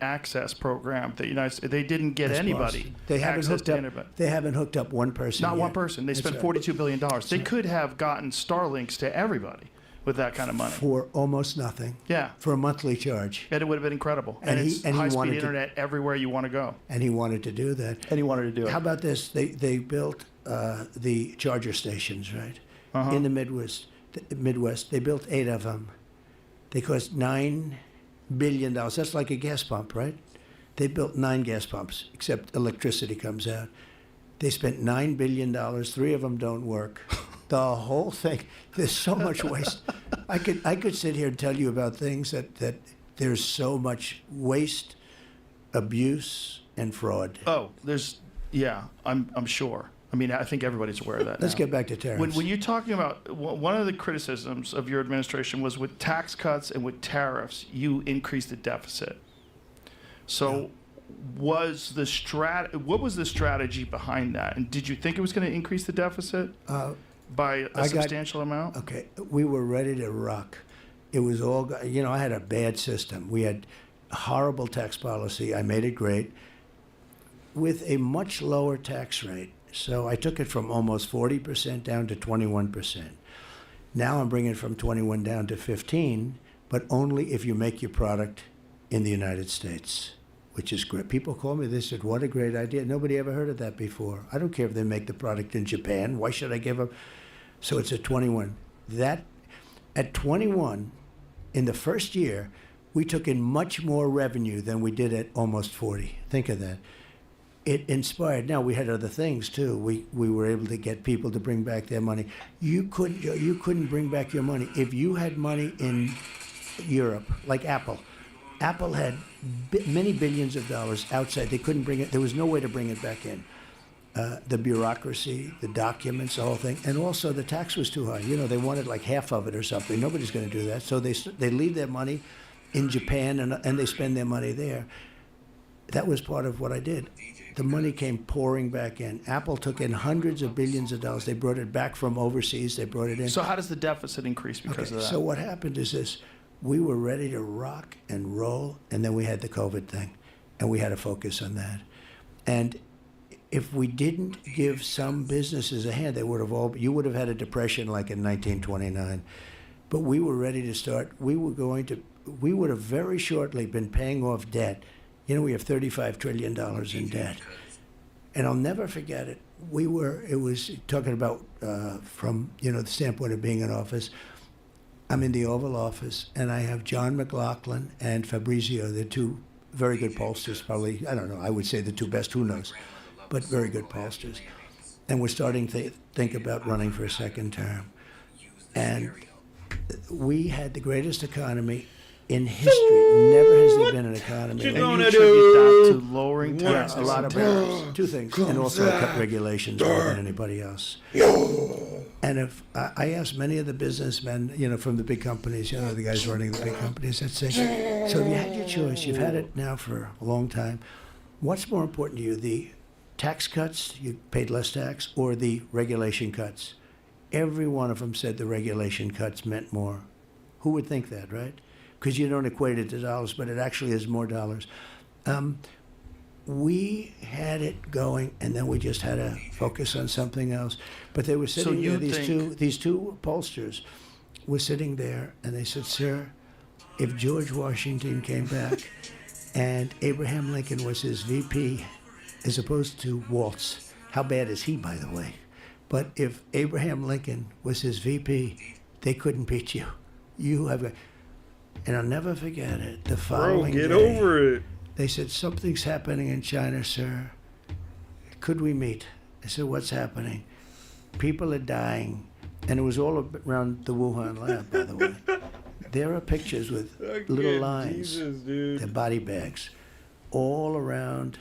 access program. The United States, they didn't get That's anybody false. They haven't access hooked to up. internet. They haven't hooked up one person. Not yet. one person. They That's spent right. $42 billion. They could have gotten Starlinks to everybody with that kind of money. For almost nothing. Yeah. For a monthly charge. And it would have been incredible. And it's he high-speed wanted to- internet everywhere you want to go. And he wanted to do that. And he wanted to do it. How about this? They built the charger stations, right? Uh-huh. In the Midwest. They built 8 of them. They cost $9 billion. That's like a gas pump, right? They built 9 gas pumps, except electricity comes out. They spent $9 billion. 3 of them don't work. The whole thing. There's so much waste. I could sit here and tell you about things that there's so much waste, abuse, and fraud. Oh, I'm sure. I mean, I think everybody's aware of that. Let's now. get back to tariffs. When you're talking about, one of the criticisms of your administration was with tax cuts and with tariffs, you increased the deficit. So what was the strategy behind that? And did you think it was going to increase the deficit by a substantial amount? Okay, we were ready to rock. It was all, I had a bad system. We had horrible tax policy. I made it great with a much lower tax rate. So I took it from almost 40% down to 21%. Now I'm bringing it from 21 down to 15, but only if you make your product in the United States, which is great. People call me, they said, what a great idea. Nobody ever heard of that before. I don't care if they make the product in Japan. Why should I give them? So it's at 21. That, at 21, in the first year, we took in much more revenue than we did at almost 40. Think of that. It inspired. Now we had other things too. We were able to get people to bring back their money. You couldn't bring back your money if you had money in Europe, like Apple. Apple had many billions of dollars outside. They couldn't bring it. There was no way to bring it back in. The bureaucracy, the documents, the whole thing, and also the tax was too high. They wanted like half of it or something. Nobody's going to do that. So they leave their money in Japan and they spend their money there. That was part of what I did. The money came pouring back in. Apple took in hundreds of billions of dollars. They brought it back from overseas. They brought it in. So how does the deficit increase because of that? So what happened is this. We were ready to rock and roll, and then we had the COVID thing, and we had to focus on that. And if we didn't give some businesses a hand, you would have had a depression like in 1929. But we were ready to start. We would have very shortly been paying off debt. We have $35 trillion in debt. And I'll never forget it. It was talking about from, the standpoint of being in office. I'm in the Oval Office, and I have John McLaughlin and Fabrizio. They're 2 very good pollsters, probably, I don't know, I would say the 2 best, who knows, but very good pollsters. And we're starting to think about running for a second term. And we had the greatest economy in history. Never has there been an economy. And you attribute that to lowering taxes. A lot of barriers. 2 things. And also I cut regulations more than anybody else. And if I asked many of the businessmen, from the big companies, the guys running the big companies, I'd say, so if you had your choice, you've had it now for a long time, what's more important to you, the tax cuts, you paid less tax, or the regulation cuts? Every one of them said the regulation cuts meant more. Who would think that, right? Because you don't equate it to dollars, but it actually is more dollars. We had it going, and then we just had to focus on something else. But they were sitting there, these two pollsters were sitting there, and they said, sir, if George Washington came back and Abraham Lincoln was his VP, as opposed to Waltz, how bad is he, by the way? But if Abraham Lincoln was his VP, they couldn't beat you. You have a... And I'll never forget it. The following Bro, get day, over it. They said, something's happening in China, sir. Could we meet? I said, what's happening? People are dying. And it was all around the Wuhan lab, by the way. There are pictures with little lines, their body bags, all around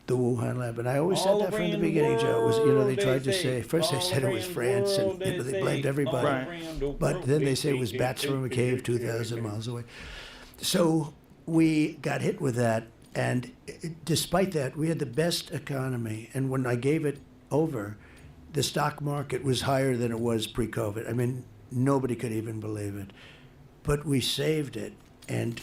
the Wuhan lab. And I always said that from the beginning, Joe. It was, they tried to say, first they said it was France, and they blamed everybody. Right. But then they say it was bats from a cave 2,000 miles away. So we got hit with that, and despite that, we had the best economy. And when I gave it over, the stock market was higher than it was pre-COVID. I mean, nobody could even believe it. But we saved it, and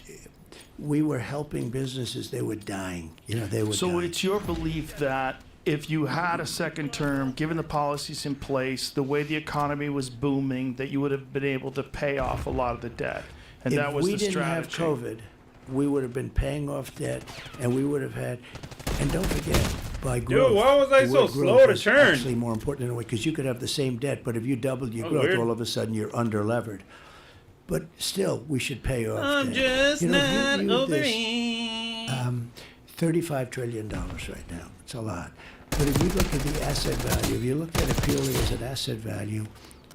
we were helping businesses. They were dying. They were So dying. it's your belief that if you had a second term, given the policies in place, the way the economy was booming, that you would have been able to pay off a lot of the debt, and that was the strategy. If we didn't have COVID, we would have been paying off debt, and we would have had. And don't forget, by growth. Dude, why was I the so word slow growth to is turn? Actually, more important in a way, because you could have the same debt, but if you doubled your Oh, growth, weird. all of a sudden you're under-levered. But still, we should pay off I'm debt. just if you not view over this, it. $35 trillion right now. It's a lot. But if you look at the asset value, if you look at it purely as an asset value,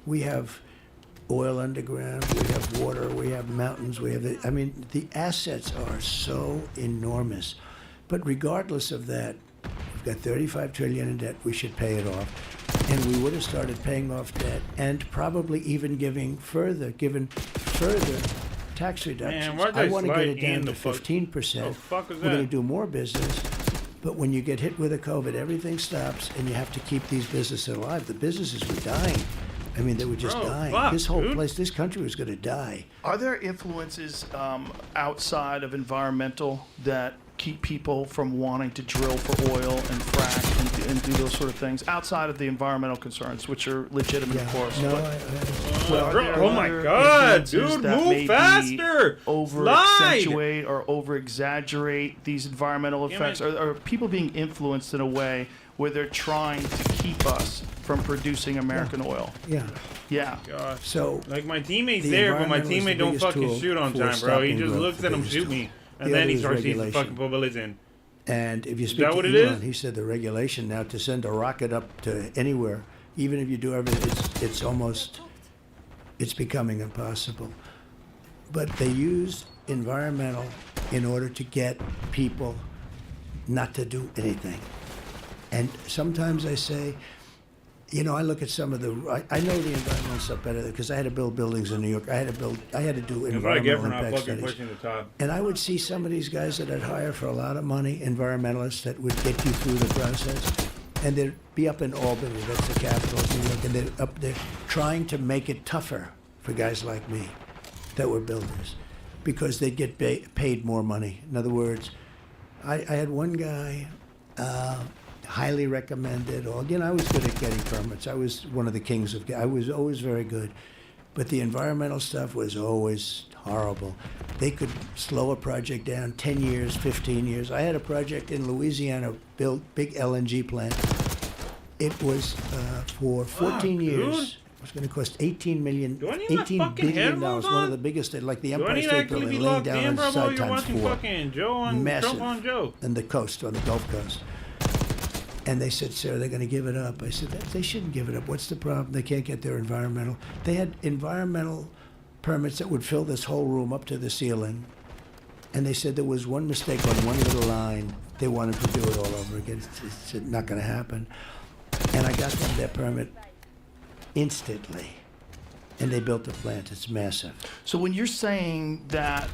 we have oil underground, we have water, we have mountains, the assets are so enormous. But regardless of that, we've got $35 trillion in debt, we should pay it off. And we would have started paying off debt and probably even given further tax reductions. Man, why'd I they want to get slide it down in to the fuck- 15%. the fuck is We're going that? to do more business. But when you get hit with a COVID, everything stops, and you have to keep these businesses alive. The businesses were dying. They were just Bro, dying. fuck, This whole dude. place, this country was going to die. Are there influences outside of environmental that keep people from wanting to drill for oil and frack and do those sort of things outside of the environmental concerns, which are legitimate, of course? No, But are there Oh my other God, influences dude, that move maybe faster! over Slide! accentuate or over exaggerate these environmental effects? Are people being influenced in a way where they're trying to keep us from producing American oil? yeah. Yeah. God. So Like my teammate's The there, but my environmental is the teammate don't biggest fucking tool shoot on for time, bro. He stopping just growth, looks the at him biggest shoot tool. me, The and then other he is starts shooting the regulation. fucking bullets in. And if you speak that to what it Elon, is? he said the regulation now to send a rocket up to anywhere, even if you do everything, it's becoming impossible. But they use environmental in order to get people not to do anything. And sometimes I say, I look at some of I know the environmental stuff better because I had to build buildings in New York. I had to do That's what I get environmental for not impact fucking studies. pushing the top. And I would see some of these guys that I'd hire for a lot of money, environmentalists that would get you through the process. And they'd be up in Albany, that's the capital of New York, and they're up there trying to make it tougher for guys like me that were builders because they'd get paid more money. In other words, I had one guy, highly recommended, I was good at getting permits. I was one of the kings I was always very good. But the environmental stuff was always horrible. They could slow a project down 10 years, 15 years. I had a project in Louisiana, built big LNG plant. It was for 14 years. dude. It was going to cost $18 Do I need my $18 fucking billion, headphones one of on? the biggest, like the Do I Empire need to State actually Building, be laying locked down in, on bro, the while side you're times watching 4. fucking Joe on Massive. Trump on Joe? And the coast, on the Gulf Coast. And they said, sir, they're going to give it up. I said, they shouldn't give it up. What's the problem? They can't get their environmental. They had environmental permits that would fill this whole room up to the ceiling. And they said there was one mistake on one little line. They wanted to do it all over again. It's not going to happen. And I got them their permit instantly. And they built the plant. It's massive. So when you're saying that,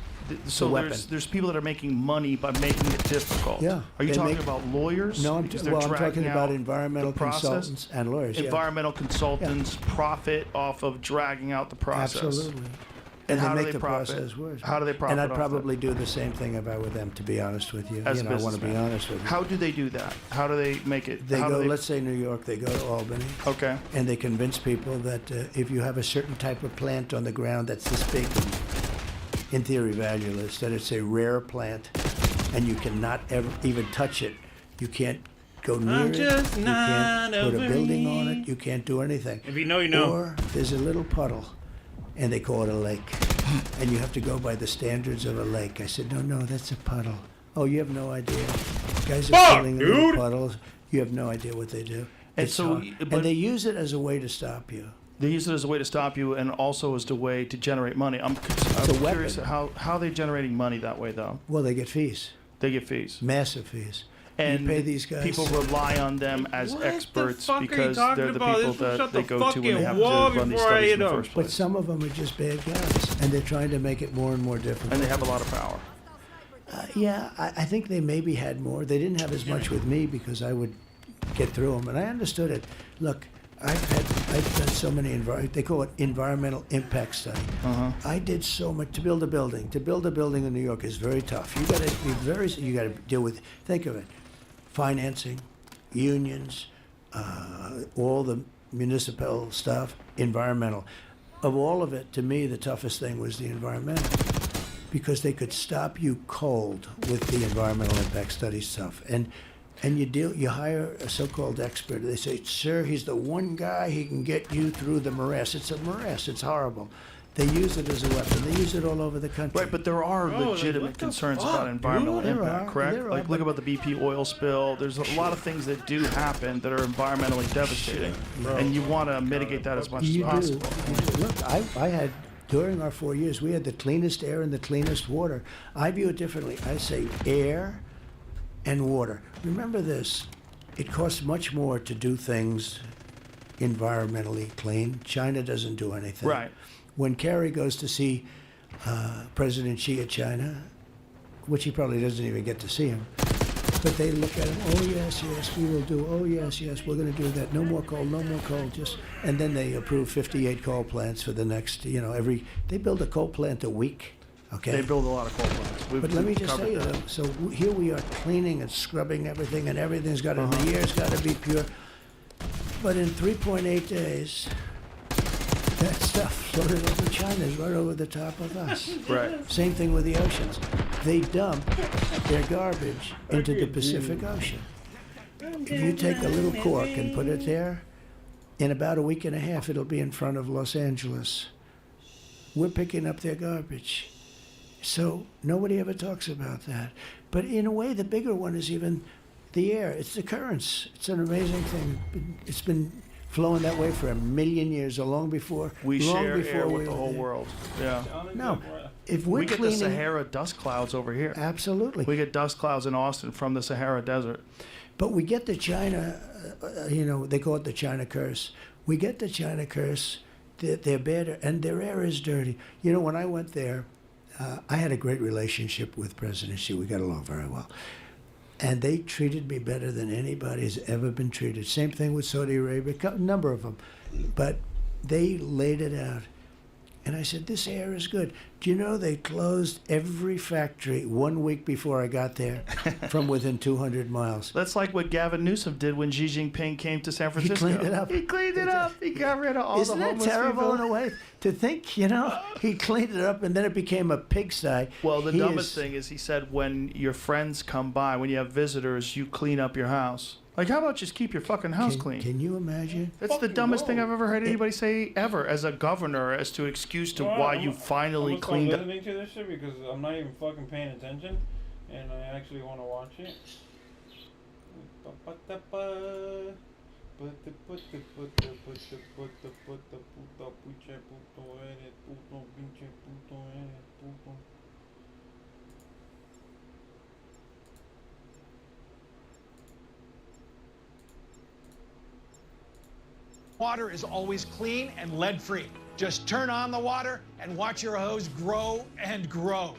so weapon. there's people that are making money by making it difficult. Yeah, Are you they talking make- about lawyers? No, I'm Because they're talking dragging about out environmental the process? consultants and lawyers. Yeah. Environmental consultants profit off of dragging out the process. Absolutely. And they how do make they the profit? process worse. How do they profit And I'd off probably do the same thing if I were them, to be honest with you. As a I want to be businessman. honest with you. How do they do that? How do they make it? They how go, do let's say New York, they go to Albany, Okay. and they convince people that if you have a certain type of plant on the ground that's this big, in theory valueless, that it's a rare plant, and you cannot ever even touch it. You can't go near I'm it. just You not can't put a over building on it. it. You can't do anything. If you know, you know. Or there's a little puddle, and they call it a lake. And you have to go by the standards of a lake. I said, no, that's a puddle. Oh, you have no idea. Guys are Fuck, filling little dude. puddles. You have no idea what they do. And It's so, hard. but- and they use it as a way to stop you. They use it as a way to stop you, and also as a way to generate money. I'm a curious weapon. how are they generating money that way, though? Well, they get fees, They get fees, massive fees. and you pay these guys. people rely on them as What the experts fuck are you because talking they're the about? people This will that shut they the go to when they fucking have wall to run these before I studies in hit the 'em. first But place. some of them are just bad guys, and they're trying to make it more and more difficult. And they have a lot of power. Yeah, I think they maybe had more. They didn't have as much with me because I would get through them, and I understood it. Look, I've done so many, they call it environmental impact study. I did so much to build a building. To build a building in New York is very tough. You got to be you got to deal with, think of it, financing, unions, all the municipal stuff, environmental. Of all of it, to me, the toughest thing was the environmental, because they could stop you cold with the environmental impact study stuff. And you hire a so-called expert. They say, sir, he's the one guy, he can get you through the morass. It's a morass, it's horrible. They use it as a weapon. They use it all over the country. Right, but there are legitimate concerns about environmental impact, correct? Like, look about the BP oil spill. There's a lot of things that do happen that are environmentally devastating, and you want to mitigate that as much as possible. You do. Look, I had, during our 4 years, we had the cleanest air and the cleanest water. I view it differently. I say air and water. Remember this, it costs much more to do things environmentally clean. China doesn't do anything. Right. When Kerry goes to see President Xi of China, which he probably doesn't even get to see him, but they look at him, oh yes, yes, we will do, oh yes, yes, we're going to do that, no more coal, just, and then they approve 58 coal plants for the next, they build a coal plant a week, okay? They build a lot of coal plants. But let me just tell you, though, so here we are cleaning and scrubbing everything, and everything's got to, the air's got to be pure, but in 3.8 days, that stuff floated over China, right over the top of us. Right. Same thing with the oceans. They dump their garbage into the Pacific Ocean. If you take a little cork and put it there, in about a week and a half, it'll be in front of Los Angeles. We're picking up their garbage. So nobody ever talks about that. But in a way, the bigger one is even the air. It's the currents. It's an amazing thing. It's been flowing that way for 1,000,000 years, or long before We share air with we the were whole there. world. Yeah. No, if we're We get cleaning, the Sahara dust clouds over here. absolutely. We get dust clouds in Austin from the Sahara Desert. But we get the China, they call it the China curse. We get the China curse. They're bad, and their air is dirty. When I went there, I had a great relationship with President Xi. We got along very well. And they treated me better than anybody has ever been treated. Same thing with Saudi Arabia, a number of them. But they laid it out. And I said, this air is good. Do you know they closed every factory 1 week before I got there from within 200 miles? That's like what Gavin Newsom did when Xi Jinping came to San He Francisco. cleaned it up. He cleaned it up. He got rid of all Isn't the that homeless terrible people. in a way to think, he cleaned it up and then it became a pigsty. Well, the dumbest thing is he said when your friends come by, when you have visitors, you clean up your house. Like, how about just keep your fucking house clean? Can you imagine? That's the dumbest thing I've ever heard anybody say ever as a governor, as to excuse to why you finally cleaned up. I'm listening to this shit because I'm not even fucking paying attention, and I actually want to watch it. Water is always clean and lead-free. Just turn on the water and watch your hose grow and grow.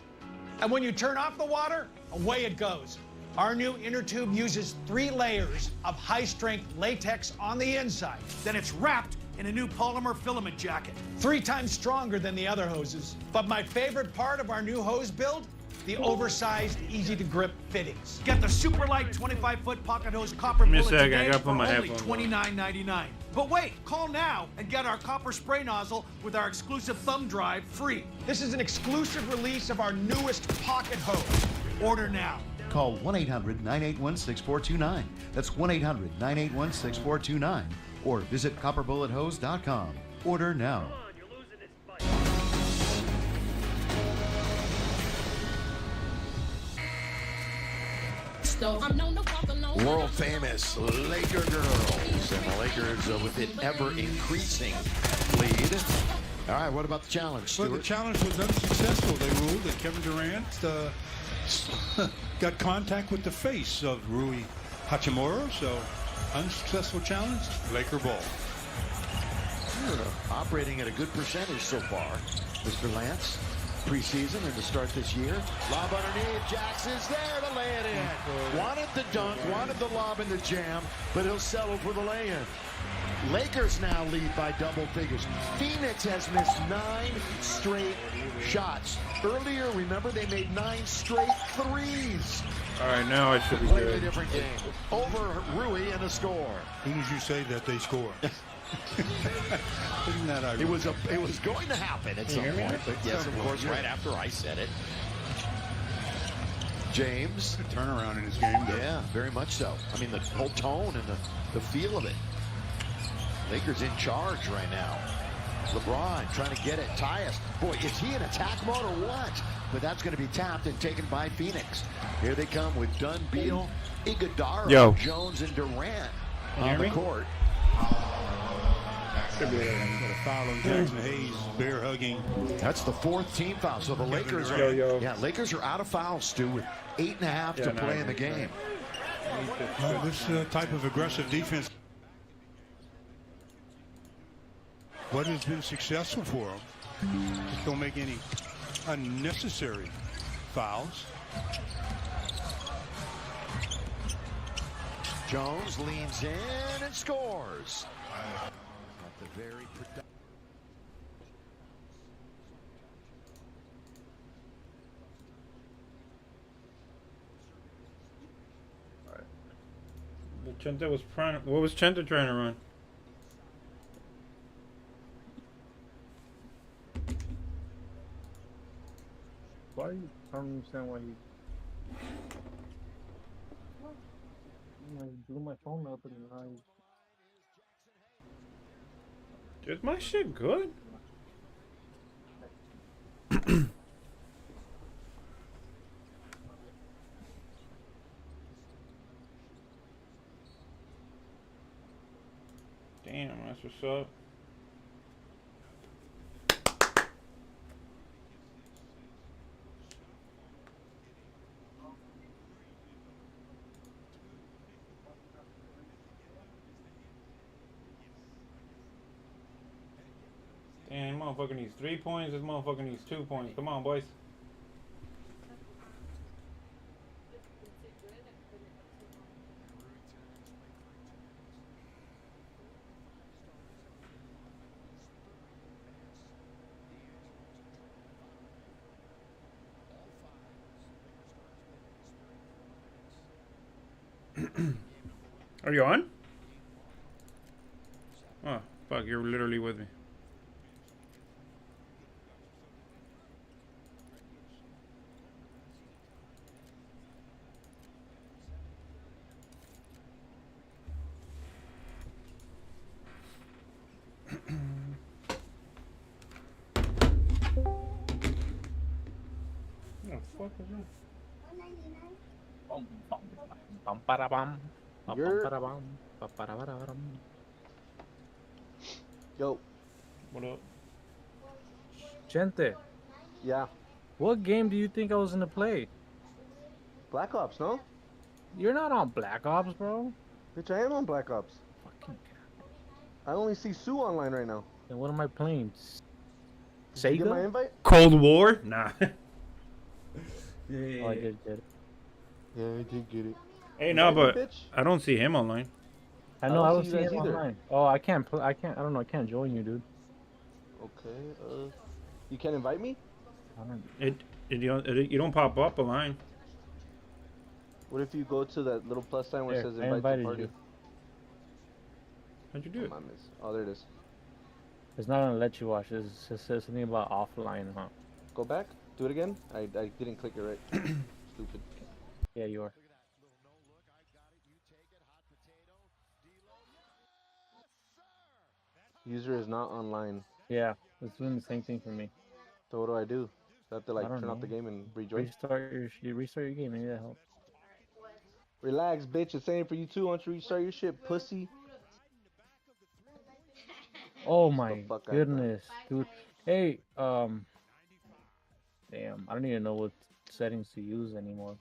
And when you turn off the water, away it goes. Our new inner tube uses 3 layers of high-strength latex on the inside. Then it's wrapped in a new polymer filament jacket, 3 times stronger than the other hoses. But my favorite part of our new hose build, the oversized, easy-to-grip fittings. Get the super light 25-foot pocket hose copper me a bullet sec, I today gotta for put my only headphones on. $29.99. But wait, call now and get our copper spray nozzle with our exclusive thumb drive free. This is an exclusive release of our newest pocket hose. Order now. Call 1-800-981-6429. That's 1-800-981-6429. Or visit copperbullet.hose.com. Order now. World famous Laker girls, and the Lakers with an ever increasing lead. All right, what about the challenge, Well, the Stuart? challenge was unsuccessful. They ruled that Kevin Durant got contact with the face of Rui Hachimura, so unsuccessful challenge, Laker ball. You're operating at a good percentage so far, Mr. Lance. Preseason and to start this year. Lob underneath. Jackson's there to lay it in. Wanted the dunk, wanted the lob and the jam, but he'll settle for the lay-in. Lakers now lead by double figures. Phoenix has missed 9 straight shots. Earlier, remember, they made 9 straight threes. All right, now I should be Completely good. different game. Over Rui and a score. As soon as you say that, they score. Isn't that ironic? It was going to happen at some point, but yes, of course, right after I said it. James. A turnaround in his game. Yeah, very much so. I mean, the whole tone and the feel of it. Lakers in charge right now. LeBron trying to get it. Tyus. Boy, is he in attack mode or what? But that's going to be tapped and taken by Phoenix. Here they come with Dunn, Beal, Iguodala, Jones, and Durant on the court. Got a foul on Jackson Hayes, bear hugging. That's the 4th team foul. So the Lakers are, Lakers are out of fouls, Stu, with 8.5 to play in the game. Well, this type of aggressive defense, what has been successful for them? Just don't make any unnecessary fouls. Jones leans in and scores. At the very productive. Chente was trying. What was Chente trying to run? Why? I don't understand why he. I blew my phone up and Is my shit good? Damn, that's what's up. Damn, motherfucker needs 3 points. This motherfucker needs 2 points. Come on, boys. Are you on? Oh, fuck, you're literally with me. What the fuck is that? Yo, What up? Gente, yeah, what game do you think I was gonna play? Black Ops, no? You're not on Black Ops, bro. Bitch, I am on Black Ops. Fucking. I only see Sue online right now. Then what am I playing? Did you get my Sega? invite? Cold War? Nah. Oh, I did get it. Yeah, I did get it. Hey, no, Invite but me, bitch. I don't see him online. I know. I don't was see you seeing guys it either. online. Oh, I can't. I can't. I don't know. I can't join you, dude. Okay, you can't invite me? I don't. You don't pop up a line. What if you go to that little plus sign where it There, says I invite to invited party? you. How'd you do it? Come on, miss. Oh, there it is. It's not gonna let you watch. It just says something about offline, huh? Go back. Do it again. I didn't click it right. Stupid. Yeah, you are. User is not online. Yeah, it's doing the same thing for me. So what do I do? Do I have to like I don't turn off the know. game and rejoin? Restart your game. Maybe that helps. Relax, bitch. It's saying for you too. Why don't you restart your shit, pussy? Oh my fuck I goodness, dude. Hey, damn, I don't even know what settings to use anymore.